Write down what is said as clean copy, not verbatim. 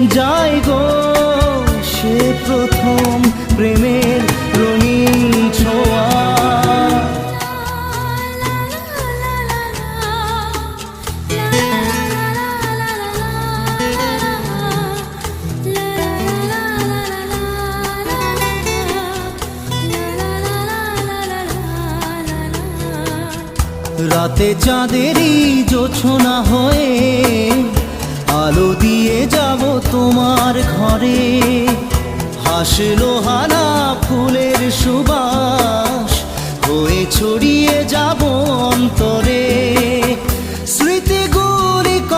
যাই গো সে প্রথম প্রেমের রঙিন ছোঁয়া। রাতে চাঁদেরই জোছনা হয়ে আলো দিয়ে যাব তোমার ঘরে, হাসলো